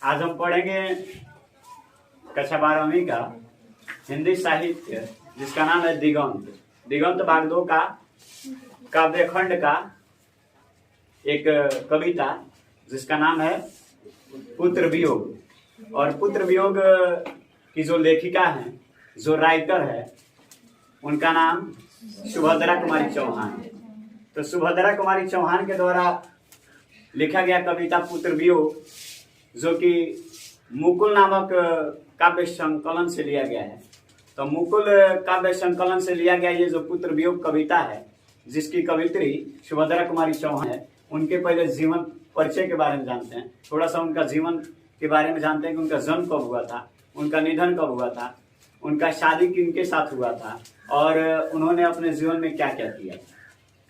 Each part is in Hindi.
आज हम पढ़ेंगे कक्षा 12वीं का हिंदी साहित्य जिसका नाम है दिगंत। दिगंत भाग 2 का काव्यखंड का एक कविता जिसका नाम है पुत्र वियोग। और पुत्र वियोग की जो लेखिका है, जो राइटर है, उनका नाम सुभद्रा कुमारी चौहान है। तो सुभद्रा कुमारी चौहान के द्वारा लिखा गया कविता पुत्र वियोग, जो कि मुकुल नामक काव्य संकलन से लिया गया है। तो मुकुल काव्य संकलन से लिया गया ये जो पुत्र वियोग कविता है, जिसकी कवित्री सुभद्रा कुमारी चौहान है, उनके पहले जीवन परिचय के बारे में जानते हैं। थोड़ा सा उनका जीवन के बारे में जानते हैं कि उनका जन्म कब हुआ था, उनका निधन कब हुआ था, उनका शादी किनके साथ हुआ था और उन्होंने अपने जीवन में क्या क्या किया,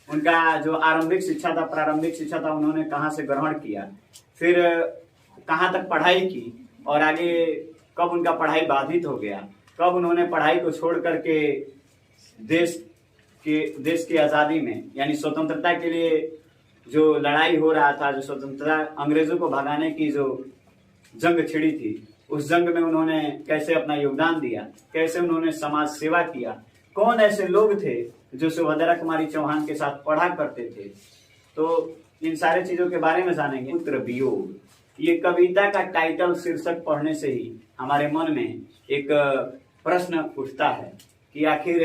उनका जो आरंभिक शिक्षा था, प्रारंभिक शिक्षा था, उन्होंने कहाँ से ग्रहण किया, फिर कहाँ तक पढ़ाई की और आगे कब उनका पढ़ाई बाधित हो गया, कब उन्होंने पढ़ाई को छोड़ करके देश की आज़ादी में यानी स्वतंत्रता के लिए जो लड़ाई हो रहा था, जो स्वतंत्रता अंग्रेजों को भगाने की जो जंग छिड़ी थी, उस जंग में उन्होंने कैसे अपना योगदान दिया, कैसे उन्होंने समाज सेवा किया, कौन ऐसे लोग थे जो सुभद्रा कुमारी चौहान के साथ पढ़ा करते थे। तो इन सारे चीजों के बारे में जानेंगे। पुत्र वियोग, ये कविता का टाइटल शीर्षक पढ़ने से ही हमारे मन में एक प्रश्न उठता है कि आखिर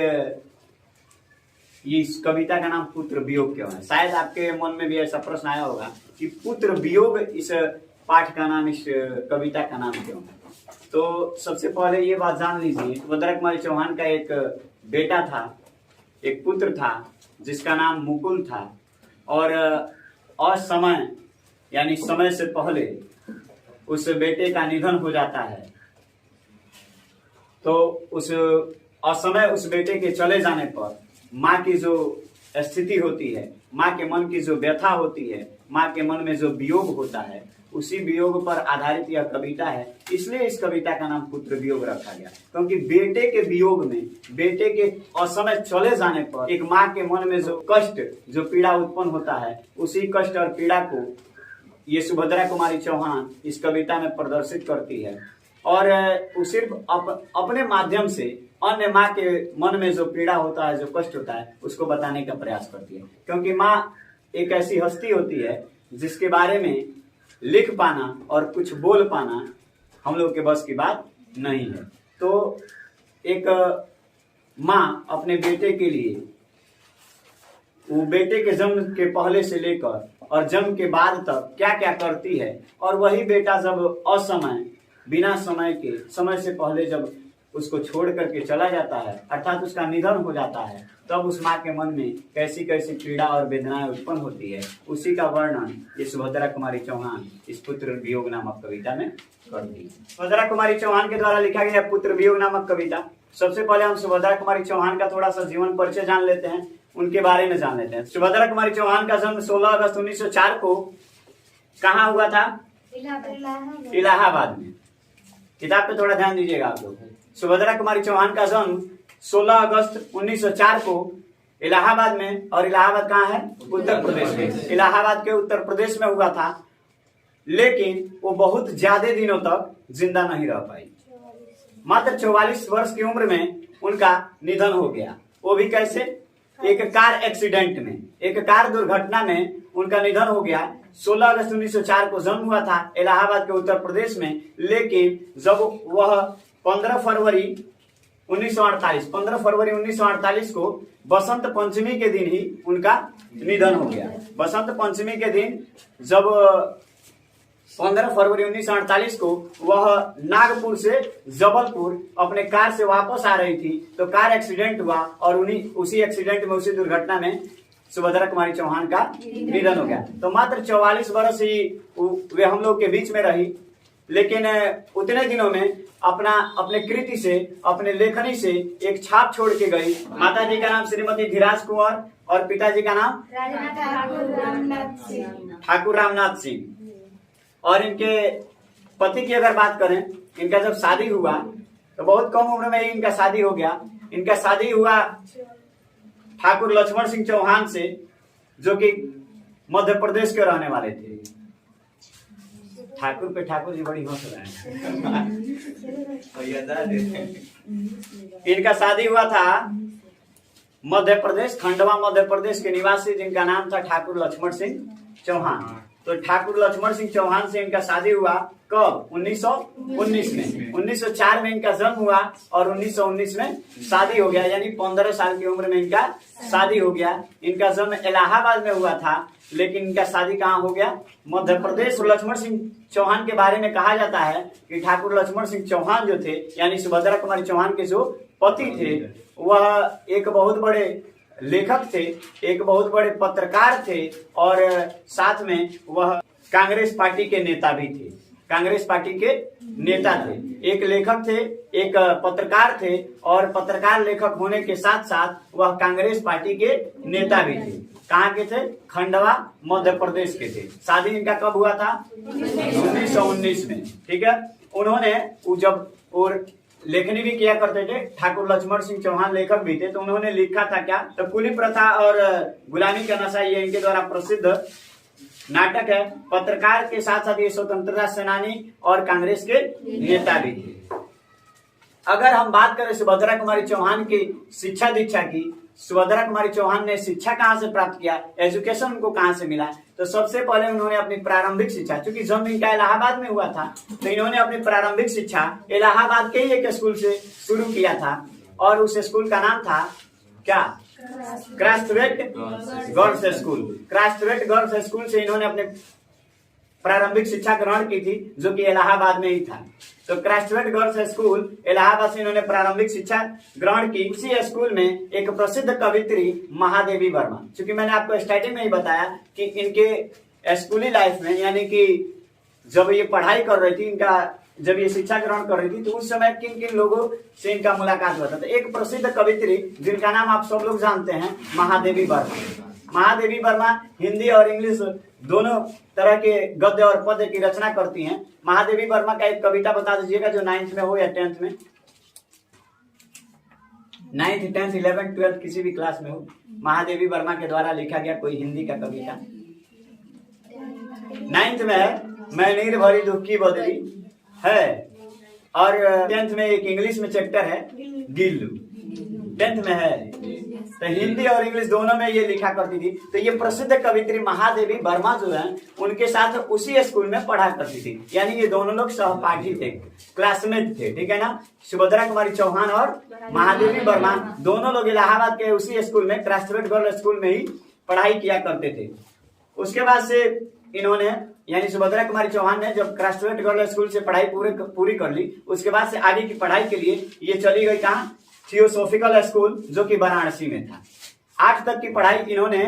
इस कविता का नाम पुत्र वियोग क्यों है। शायद आपके मन में भी ऐसा प्रश्न आया होगा कि पुत्र वियोग इस पाठ का नाम, इस कविता का नाम क्यों है। तो सबसे पहले ये बात जान लीजिए, सुभद्रा कुमारी चौहान का एक बेटा था, एक पुत्र था जिसका नाम मुकुल था, और असमय यानी समय से पहले उस बेटे का निधन हो जाता है। तो उस असमय उस बेटे के चले जाने पर माँ की जो स्थिति होती है, माँ के मन की जो व्यथा होती है, माँ के मन में जो वियोग होता है, उसी वियोग पर आधारित यह कविता है। इसलिए इस कविता का नाम पुत्र वियोग रखा गया, क्योंकि बेटे के वियोग में, बेटे के असमय चले जाने पर एक माँ के मन में जो कष्ट, जो पीड़ा उत्पन्न होता है, उसी कष्ट और पीड़ा को ये सुभद्रा कुमारी चौहान इस कविता में प्रदर्शित करती है। और वो सिर्फ अपने माध्यम से अन्य माँ के मन में जो पीड़ा होता है, जो कष्ट होता है, उसको बताने का प्रयास करती है। क्योंकि माँ एक ऐसी हस्ती होती है जिसके बारे में लिख पाना और कुछ बोल पाना हम लोग के बस की बात नहीं है। तो एक माँ अपने बेटे के लिए, वो बेटे के जन्म के पहले से लेकर और जन्म के बाद तक क्या क्या करती है, और वही बेटा जब असमय, बिना समय के, समय से पहले जब उसको छोड़ करके चला जाता है, अर्थात उसका निधन हो जाता है, तब उस माँ के मन में कैसी कैसी पीड़ा और वेदनाएं उत्पन्न होती है, उसी का वर्णन ये सुभद्रा कुमारी चौहान इस पुत्र वियोग नामक कविता में करती है। सुभद्रा कुमारी चौहान के द्वारा लिखा गया पुत्र वियोग नामक कविता। सबसे पहले हम सुभद्रा कुमारी चौहान का थोड़ा सा जीवन परिचय जान लेते हैं, उनके बारे में जान लेते हैं। सुभद्रा कुमारी चौहान का जन्म 16 अगस्त 1904 को कहाँ हुआ था? इलाहाबाद में। किताब पे थोड़ा ध्यान दीजिएगा आप लोग। सुभद्रा कुमारी चौहान का जन्म 16 अगस्त 1904 को इलाहाबाद में, और इलाहाबाद कहाँ है? उत्तर प्रदेश में। इलाहाबाद के उत्तर प्रदेश में हुआ था, लेकिन वो बहुत ज्यादा दिनों तक जिंदा नहीं रह पाई। मात्र 44 वर्ष की उम्र में उनका निधन हो गया। वो भी कैसे? एक कार एक्सीडेंट में, एक कार दुर्घटना में उनका निधन हो गया। 16 अगस्त 1904 को जन्म हुआ था इलाहाबाद के उत्तर प्रदेश में, लेकिन जब वह 15 फरवरी 1948 को बसंत पंचमी के दिन ही उनका निधन हो गया। बसंत पंचमी के दिन जब 15 फरवरी 1948 को वह नागपुर से जबलपुर अपने कार से वापस आ रही थी, तो कार एक्सीडेंट हुआ और उसी एक्सीडेंट में, उसी दुर्घटना में सुभद्रा कुमारी चौहान का निधन हो गया। तो मात्र 44 वर्ष ही वे हम लोग के बीच में रही, लेकिन उतने दिनों में अपने कृति से, अपने लेखनी से एक छाप छोड़ के गई। माता जी का नाम श्रीमती धीराज कुंवर और पिताजी का नाम ठाकुर रामनाथ सिंह। और इनके पति की अगर बात करें, इनका जब शादी हुआ तो बहुत कम उम्र में ही इनका शादी हो गया। इनका शादी हुआ ठाकुर लक्ष्मण सिंह चौहान से, जो कि मध्य प्रदेश के रहने वाले थे। ठाकुर पे ठाकुर जी बड़ी हंस रहे हैं। इनका शादी हुआ था मध्य प्रदेश, खंडवा मध्य प्रदेश के निवासी, जिनका नाम था ठाकुर लक्ष्मण सिंह चौहान। तो ठाकुर लक्ष्मण सिंह चौहान से इनका शादी हुआ कब? 1919 में। 1904 में इनका जन्म हुआ और 1919 में शादी हो गया, यानी 15 साल की उम्र में इनका शादी हो गया। इनका जन्म इलाहाबाद में हुआ था, लेकिन इनका शादी कहाँ हो गया? मध्य प्रदेश। लक्ष्मण सिंह चौहान के बारे में कहा जाता है कि ठाकुर लक्ष्मण सिंह चौहान जो थे, यानी सुभद्रा कुमारी चौहान के जो पति थे, वह एक बहुत बड़े लेखक थे, एक बहुत बड़े पत्रकार थे और साथ में वह कांग्रेस पार्टी के नेता भी थे। कांग्रेस पार्टी के नेता थे, एक लेखक थे, एक पत्रकार थे और पत्रकार लेखक होने के साथ साथ वह कांग्रेस पार्टी के नेता भी थे। कहाँ के थे? खंडवा मध्य प्रदेश के थे। शादी इनका कब हुआ था? 1919 में। ठीक है। उन्होंने जब और लेखनी भी किया करते थे, ठाकुर लक्ष्मण सिंह चौहान लेखक भी थे, तो उन्होंने लिखा था क्या? तो कुली प्रथा और गुलामी का नशा, ये इनके द्वारा प्रसिद्ध नाटक है। पत्रकार के साथ साथ ये स्वतंत्रता सेनानी और कांग्रेस के नेता भी थे। अगर हम बात करें सुभद्रा कुमारी चौहान की शिक्षा दीक्षा की, सुभद्रा कुमारी चौहान ने शिक्षा कहाँ से प्राप्त किया, एजुकेशन उनको कहाँ से मिला, तो सबसे पहले उन्होंने अपनी प्रारंभिक शिक्षा, चूंकि जन्म इनका इलाहाबाद में हुआ था, तो इन्होंने अपनी प्रारंभिक शिक्षा इलाहाबाद के ही एक स्कूल से शुरू किया था और उस स्कूल का नाम था क्या? Crosthwaite girls school. Crosthwaite girls school से इन्होंने अपने प्रारंभिक शिक्षा ग्रहण की थी, जो कि इलाहाबाद में ही था। तो क्रास्थवेट गर्ल्स स्कूल इलाहाबाद से इन्होंने प्रारंभिक शिक्षा ग्रहण की। उसी स्कूल में एक प्रसिद्ध कवित्री महादेवी वर्मा, चूंकि मैंने आपको स्टार्टिंग में ही बताया कि इनके स्कूली लाइफ में, यानी कि जब ये पढ़ाई कर रही थी, इनका जब ये शिक्षा ग्रहण कर रही थी, तो उस समय किन किन लोगों से इनका मुलाकात हुआ था? तो एक प्रसिद्ध कवित्री जिनका नाम आप सब लोग जानते हैं, महादेवी वर्मा। महादेवी वर्मा हिंदी और इंग्लिश दोनों तरह के गद्य और पद्य की रचना करती हैं। महादेवी वर्मा का एक कविता बता दीजिएगा जो 9th में हो या 10th में, 9th 10th 11th 12th किसी भी क्लास में हो, महादेवी वर्मा के द्वारा लिखा गया कोई हिंदी का कविता। 9th में है मैं नीर भरी दुख की बदली है, और 10th में एक इंग्लिश में चैप्टर है गिल्लू, 10th में है। तो हिंदी और इंग्लिश दोनों में ये लिखा करती थी। तो ये प्रसिद्ध कवित्री महादेवी वर्मा जो है, उनके साथ उसी स्कूल में पढ़ा करती थी, यानी ये दोनों लोग सहपाठी थे, क्लासमेट थे। ठीक है ना? सुभद्रा कुमारी चौहान और महादेवी वर्मा दोनों लोग इलाहाबाद के उसी स्कूल में, क्रास्थवेट गर्ल स्कूल में ही पढ़ाई किया करते थे। उसके बाद से इन्होंने, यानी सुभद्रा कुमारी चौहान ने जब क्रास्थवेट गर्ल स्कूल से पढ़ाई पूरी कर ली, उसके बाद से आगे की पढ़ाई के लिए ये चली गई कहाँ? थियोसॉफिकल स्कूल, जो कि वाराणसी में था। 8 तक की पढ़ाई इन्होंने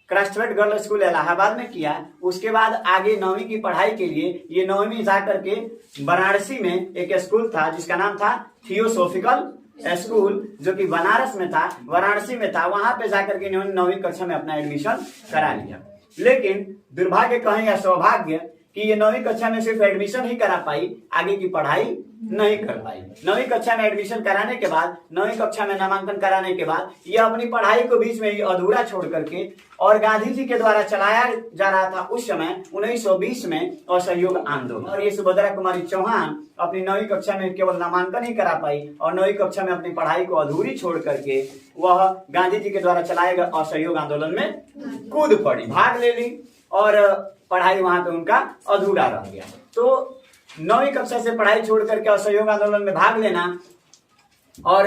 क्रास्थवेट गर्ल स्कूल इलाहाबाद में किया। उसके बाद आगे 9वीं की पढ़ाई के लिए ये 9वीं जाकर के वाराणसी में एक स्कूल था जिसका नाम था थियोसॉफिकल स्कूल, जो कि बनारस में था, वाराणसी में था। वहां पे जाकर के इन्होंने 9वीं कक्षा में अपना एडमिशन करा लिया। लेकिन दुर्भाग्य कहें या सौभाग्य कि ये 9वीं कक्षा में सिर्फ एडमिशन ही करा पाई, आगे की पढ़ाई नहीं कर पाई। 9वीं कक्षा में एडमिशन कराने के बाद, 9वीं कक्षा में नामांकन कराने के बाद ये अपनी पढ़ाई को बीच में ही अधूरा छोड़ करके, और गांधी जी के द्वारा चलाया जा रहा था उस समय 1920 में असहयोग आंदोलन, और ये सुभद्रा कुमारी चौहान अपनी 9वीं कक्षा में केवल नामांकन ही करा पाई और 9वीं कक्षा में अपनी पढ़ाई को अधूरी छोड़ करके वह गांधी जी के द्वारा चलाए गए असहयोग आंदोलन में कूद पड़ी, भाग ले ली और पढ़ाई वहां पे उनका अधूरा रह गया। तो 9वीं कक्षा से पढ़ाई छोड़ करके असहयोग आंदोलन में भाग लेना और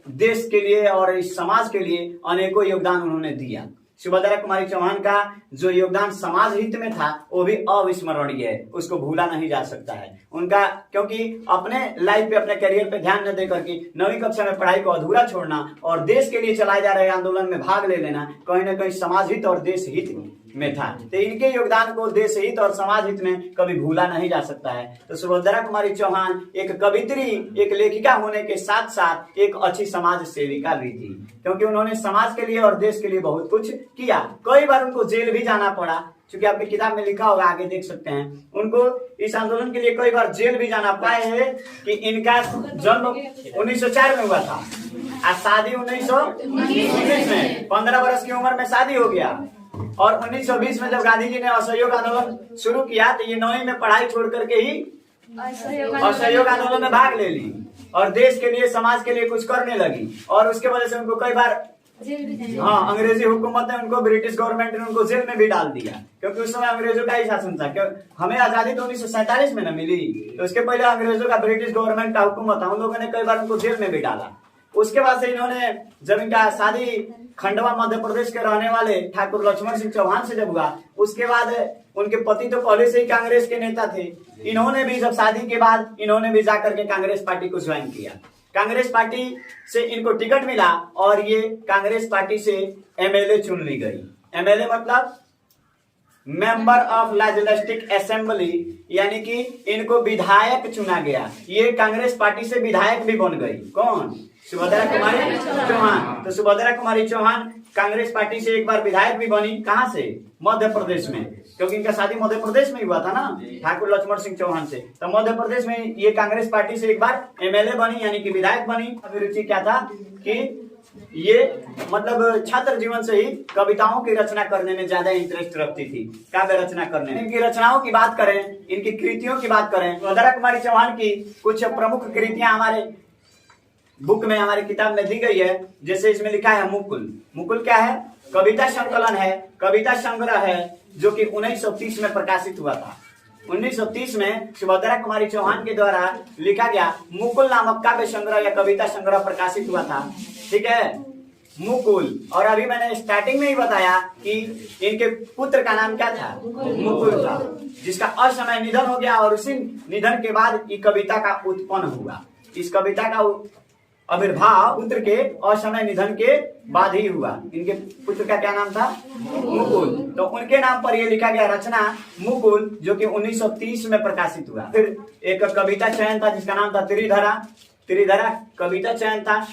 देश के लिए और इस समाज के लिए अनेकों योगदान उन्होंने दिया। सुभद्रा कुमारी चौहान का जो योगदान समाज हित में था वो भी अविस्मरणीय है, उसको भूला नहीं जा सकता है उनका, क्योंकि अपने लाइफ पे, अपने करियर पे ध्यान न दे करके 9वीं कक्षा में पढ़ाई को अधूरा छोड़ना और देश के लिए चलाए जा रहे आंदोलन में भाग ले लेना कहीं ना कहीं समाज हित और देश हित में था। तो इनके योगदान को देश हित और समाज हित में कभी भूला नहीं जा सकता है। तो सुभद्रा कुमारी चौहान एक कवित्री, एक लेखिका होने के साथ साथ एक अच्छी समाज सेविका भी थी, क्योंकि उन्होंने समाज के लिए और देश के लिए बहुत कुछ किया। कई बार उनको जेल भी जाना पड़ा, क्योंकि आपकी किताब में लिखा होगा, आगे देख सकते हैं। उनको इस आंदोलन के लिए कई बार जेल भी जाना पड़ा है कि इनका जन्म 1904 में हुआ था और शादी 1919 में, 15 वर्ष की उम्र में शादी हो गया। और 1920 में जब गांधी जी ने असहयोग आंदोलन शुरू किया तो ये 9वीं में पढ़ाई छोड़ करके ही असहयोग आंदोलन में भाग ले ली और देश के लिए समाज के लिए कुछ करने लगी। और उसके वजह से उनको कई बार अंग्रेजी हुकूमत ने उनको, ब्रिटिश गवर्नमेंट ने उनको जेल में भी डाल दिया, क्योंकि उस समय अंग्रेजों का ही शासन था। क्यों हमें आजादी तो 1947 में न मिली, तो उसके पहले अंग्रेजों का, ब्रिटिश गवर्नमेंट का हुकूमत था, उन लोगों ने कई बार उनको जेल में भी डाला। उसके बाद से इन्होंने, जब इनका शादी खंडवा मध्य प्रदेश के रहने वाले ठाकुर लक्ष्मण सिंह चौहान से जब हुआ, उसके बाद उनके पति तो पहले से ही कांग्रेस के नेता थे, इन्होंने भी जब शादी के बाद इन्होंने भी जाकर के कांग्रेस पार्टी को ज्वाइन किया। कांग्रेस पार्टी से इनको टिकट मिला और ये कांग्रेस पार्टी से एमएलए चुन ली गई। एमएलए मतलब मेंबर ऑफ लेजिस्लेटिव असेंबली, यानी कि इनको विधायक चुना गया। ये कांग्रेस पार्टी से विधायक भी बन गई। कौन? सुभद्रा कुमारी चौहान। तो सुभद्रा कुमारी चौहान कांग्रेस पार्टी से एक बार विधायक भी बनी। कहां से? मध्य प्रदेश में, क्योंकि इनका शादी मध्य प्रदेश में हुआ था ना, ठाकुर लक्ष्मण सिंह चौहान से। तो मध्य प्रदेश में ये कांग्रेस पार्टी से एक बार एमएलए बनी, यानी कि विधायक बनी। अभिरुचि क्या था कि ये मतलब छात्र जीवन से ही कविताओं की रचना करने में ज्यादा इंटरेस्ट रखती थी, काव्य रचना करने में। इनकी रचनाओं की बात करें, इनकी कृतियों की बात करें, सुभद्रा कुमारी चौहान की कुछ प्रमुख कृतियां हमारे बुक में, हमारी किताब में दी गई है। जैसे इसमें लिखा है मुकुल। मुकुल क्या है? कविता संकलन है, कविता संग्रह है, जो कि 1930 में प्रकाशित हुआ था। 1930 में सुभद्रा कुमारी चौहान के द्वारा लिखा गया मुकुल नामक काव्य संग्रह या कविता संग्रह प्रकाशित हुआ था। ठीक है, मुकुल। और अभी मैंने स्टार्टिंग में ही बताया कि इनके पुत्र का नाम क्या था? मुकुल था, जिसका असमय निधन हो गया और उसी निधन के बाद ये कविता का उत्पन्न हुआ। इस कविता का आविर्भाव पुत्र के असमय निधन के बाद ही हुआ। इनके पुत्र का क्या नाम था? मुकुल। तो उनके नाम पर यह लिखा गया रचना मुकुल, जो कि 1930 में प्रकाशित हुआ। फिर एक कविता चयन था जिसका नाम था त्रिधरा। त्रिधरा कविता चयन था।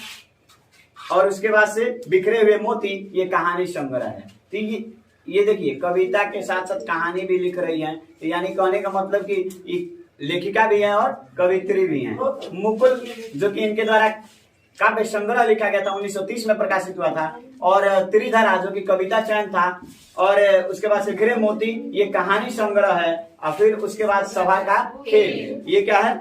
और उसके बाद से बिखरे हुए मोती, ये कहानी संग्रह है। तो ये देखिए, कविता के साथ साथ कहानी भी लिख रही है, तो यानी कहने का मतलब कि लेखिका भी है और कवित्री भी है। तो मुकुल जो कि इनके द्वारा काव्य संग्रह लिखा गया था, 1930 में प्रकाशित हुआ था। और त्रिधरा जो कि कविता चयन था। और उसके बाद से बिखरे मोती, ये कहानी संग्रह है। और फिर उसके बाद सभा का खेल, ये क्या है?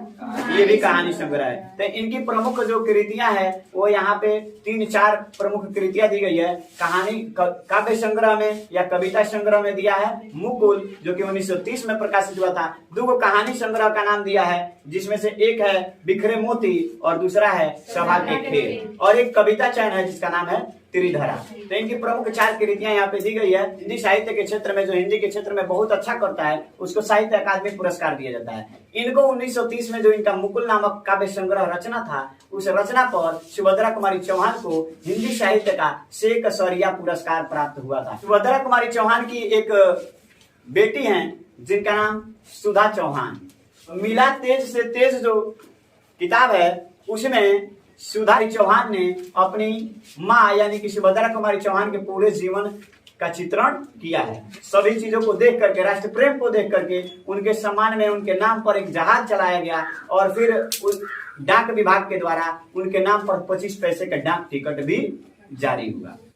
ये भी कहानी संग्रह है। तो इनकी प्रमुख जो कृतियां हैं वो यहाँ पे 3-4 प्रमुख कृतियां दी गई है। कहानी काव्य संग्रह में या कविता संग्रह में दिया है मुकुल, जो कि 1930 में प्रकाशित हुआ था। 2 कहानी संग्रह का नाम दिया है, जिसमें से एक है बिखरे मोती और दूसरा है सभा के खेल। और एक कविता चयन है जिसका नाम है त्रिधरा। तो इनकी प्रमुख 4 कृतियां यहाँ पे दी गई है। हिंदी साहित्य के क्षेत्र में, जो हिंदी के क्षेत्र में बहुत अच्छा करता है, उसको साहित्य अकादमी पुरस्कार दिया जाता है। इनको 1930 में जो इनका मुकुल नामक काव्य संग्रह रचना था, उस रचना पर सुभद्रा कुमारी चौहान को हिंदी साहित्य का शेखसरिया पुरस्कार प्राप्त हुआ था। सुभद्रा कुमारी चौहान की एक बेटी है जिनका नाम सुधा चौहान। मिला तेज से तेज जो किताब है, उसमें सुधा चौहान ने अपनी माँ यानी कि सुभद्रा कुमारी चौहान के पूरे जीवन का चित्रण किया है। सभी चीजों को देख करके, राष्ट्र प्रेम को देख करके, उनके सम्मान में उनके नाम पर एक जहाज चलाया गया और फिर उस डाक विभाग के द्वारा उनके नाम पर 25 पैसे का डाक टिकट भी जारी हुआ।